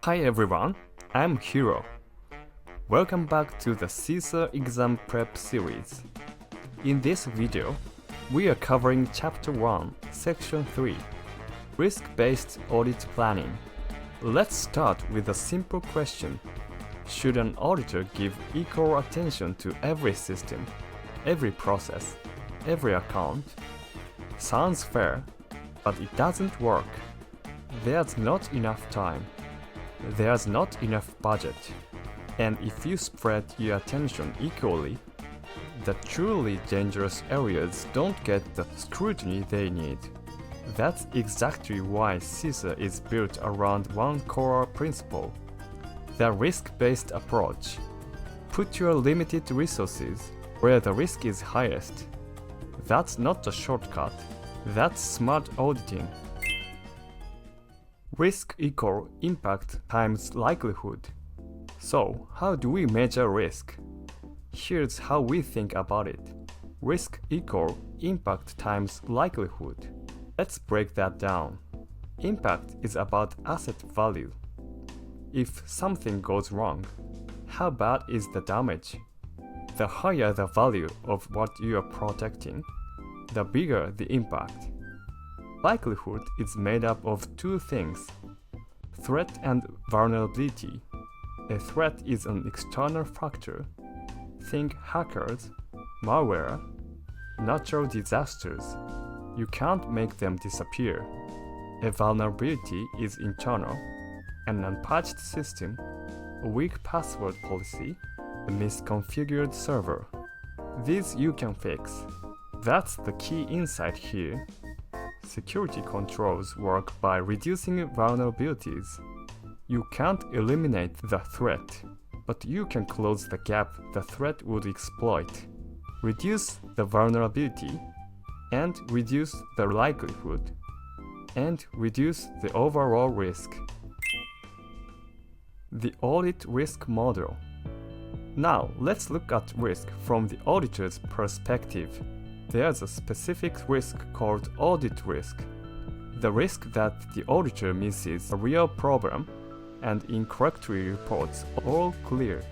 Hi everyone, I'm Hiro. Welcome back to the CISA exam prep series. In this video, we are covering Chapter 1, Section 3, Risk-Based Audit Planning. Let's start with a simple question. Should an auditor give equal attention to every system, every process, every account? Sounds fair, but it doesn't work. There's not enough time. There's not enough budget. And if you spread your attention equally, the truly dangerous areas don't get the scrutiny they need. That's exactly why CISA is built around one core principle: the risk-based approach. Put your limited resources where the risk is highest. That's not a shortcut, that's smart auditing. Risk equal impact times likelihood. So, how do we measure risk? Here's how we think about it. Risk equal impact times likelihood. Let's break that down. Impact is about asset value. If something goes wrong, how bad is the damage? The higher the value of what you are protecting, the bigger the impact. Likelihood is made up of two things: threat and vulnerability. A threat is an external factor. Think hackers, malware, natural disasters. You can't make them disappear. A vulnerability is internal: an unpatched system, a weak password policy, a misconfigured server. These you can fix. That's the key insight here. Security controls work by reducing vulnerabilities. You can't eliminate the threat, but you can close the gap the threat would exploit. Reduce the vulnerability, and reduce the likelihood, and reduce the overall risk. The audit risk model. Now let's look at risk from the auditor's perspective. There's a specific risk called audit risk. The risk that the auditor misses a real problem and incorrectly reports all clear.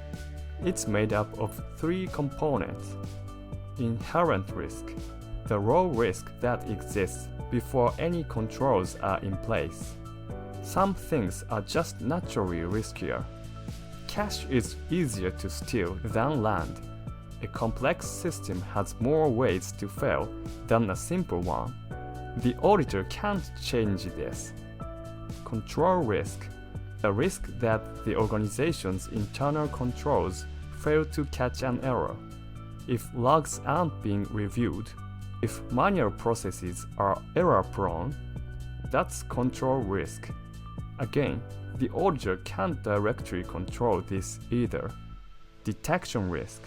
It's made up of three components. Inherent risk, the raw risk that exists before any controls are in place. Some things are just naturally riskier. Cash is easier to steal than land. A complex system has more ways to fail than a simple one. The auditor can't change this. Control risk, the risk that the organization's internal controls fail to catch an error. If logs aren't being reviewed, if manual processes are error-prone, that's control risk. Again, the auditor can't directly control this either. Detection risk,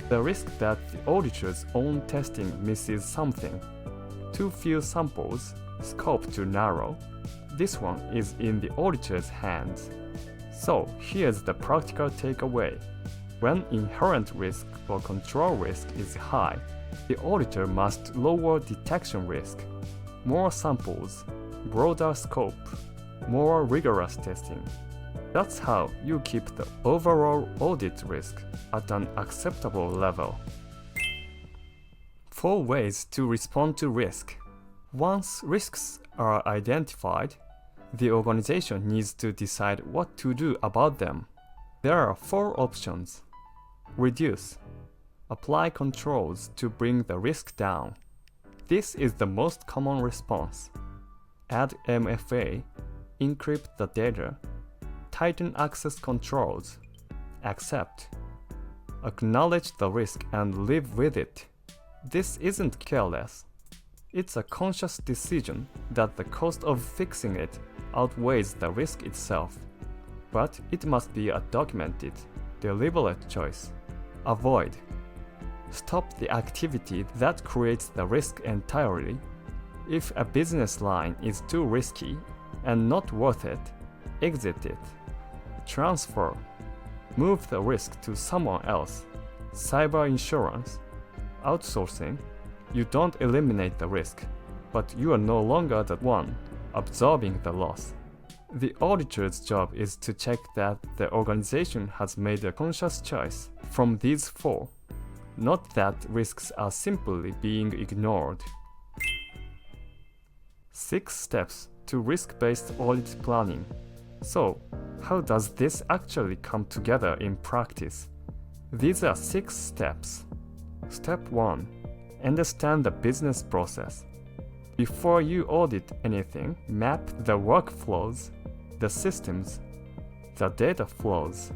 the risk that the auditor's own testing misses something. Too few samples, scope too narrow. This one is in the auditor's hands. So here's the practical takeaway. When inherent risk or control risk is high, the auditor must lower detection risk. More samples, broader scope, more rigorous testing. That's how you keep the overall audit risk at an acceptable level. 4 ways to respond to risk. Once risks are identified, the organization needs to decide what to do about them. There are 4 options. Reduce. Apply controls to bring the risk down. This is the most common response. Add MFA, encrypt the data, tighten access controls. Accept. Acknowledge the risk and live with it. This isn't careless. It's a conscious decision that the cost of fixing it outweighs the risk itself. But it must be a documented, deliberate choice. Avoid. Stop the activity that creates the risk entirely. If a business line is too risky and not worth it, exit it. Transfer. Move the risk to someone else. Cyber insurance. Outsourcing. You don't eliminate the risk, but you are no longer the one absorbing the loss. The auditor's job is to check that the organization has made a conscious choice from these 4, not that risks are simply being ignored. 6 steps to risk-based audit planning. So, how does this actually come together in practice? These are 6 steps. Step 1. Understand the business process. Before you audit anything, map the workflows, the systems, the data flows.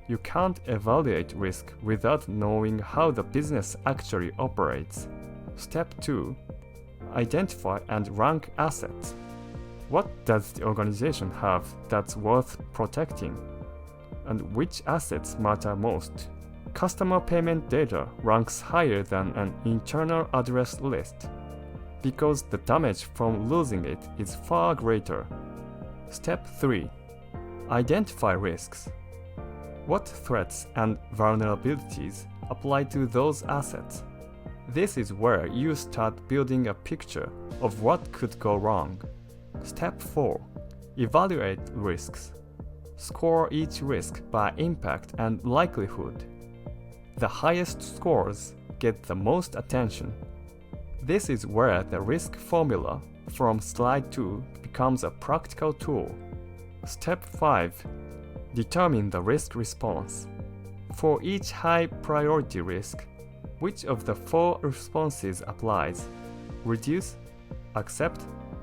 You can't evaluate risk without knowing how the business actually operates. Step 2. Identify and rank assets. What does the organization have that's worth protecting? And which assets matter most? Customer payment data ranks higher than an internal address list, because the damage from losing it is far greater. Step 3. Identify risks. What threats and vulnerabilities apply to those assets? This is where you start building a picture of what could go wrong. Step 4. Evaluate risks. Score each risk by impact and likelihood. The highest scores get the most attention. This is where the risk formula from slide 2 becomes a practical tool. Step 5. Determine the risk response. For each high priority risk, which of the 4 responses applies? Reduce, accept,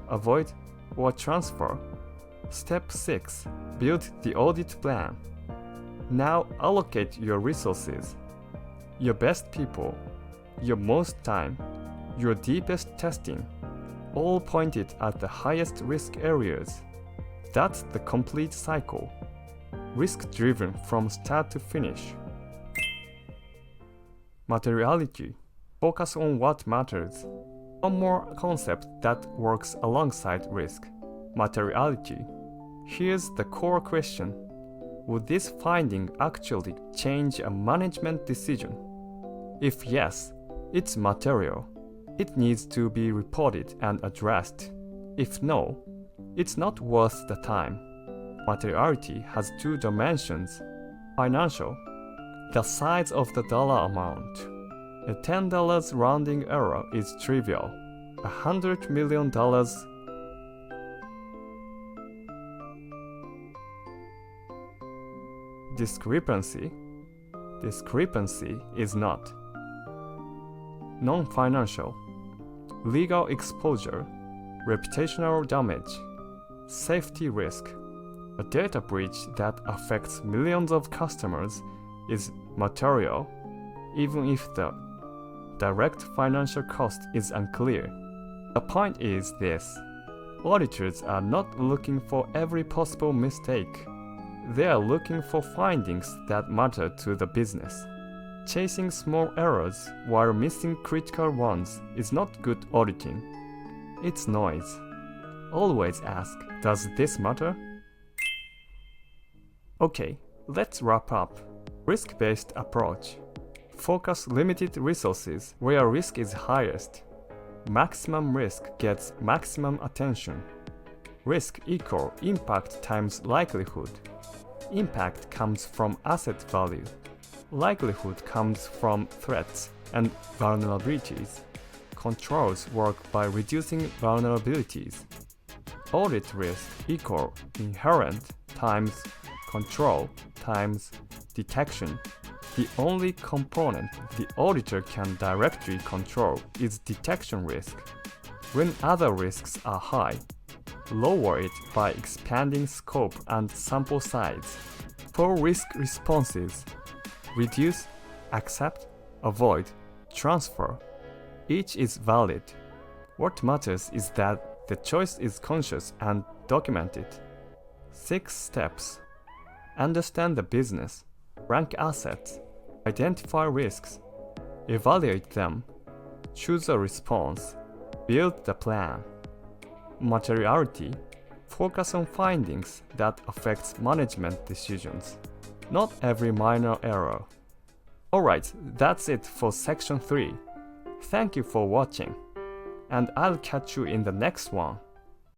avoid, or transfer? Step 6. Build the audit plan. Now allocate your resources. Your best people, your most time, your deepest testing, all pointed at the highest risk areas. That's the complete cycle. Risk-driven from start to finish. Materiality. Focus on what matters. One more concept that works alongside risk. Materiality. Here's the core question. Would this finding actually change a management decision? If yes, it's material. It needs to be reported and addressed. If no, it's not worth the time. Materiality has 2 dimensions. Financial. The size of the dollar amount. A $10 rounding error is trivial. $100 million discrepancy is not. Non-financial. Legal exposure, reputational damage, safety risk. A data breach that affects millions of customers is material, even if the direct financial cost is unclear. The point is this: auditors are not looking for every possible mistake. They are looking for findings that matter to the business. Chasing small errors while missing critical ones is not good auditing. It's noise. Always ask, does this matter? Okay, let's wrap up. Risk-based approach. Focus limited resources where risk is highest. Maximum risk gets maximum attention. Risk equal impact times likelihood. Impact comes from asset value. Likelihood comes from threats and vulnerabilities. Controls work by reducing vulnerabilities. Audit risk equal inherent times control times detection. The only component the auditor can directly control is detection risk. When other risks are high, lower it by expanding scope and sample size. For risk responses, reduce, accept, avoid, transfer. Each is valid. What matters is that the choice is conscious and documented. 6 steps. Understand the business. Rank assets. Identify risks. Evaluate them. Choose a response. Build the plan. Materiality. Focus on findings that affects management decisions. Not every minor error. Alright, that's it for section 3. Thank you for watching, and I'll catch you in the next one.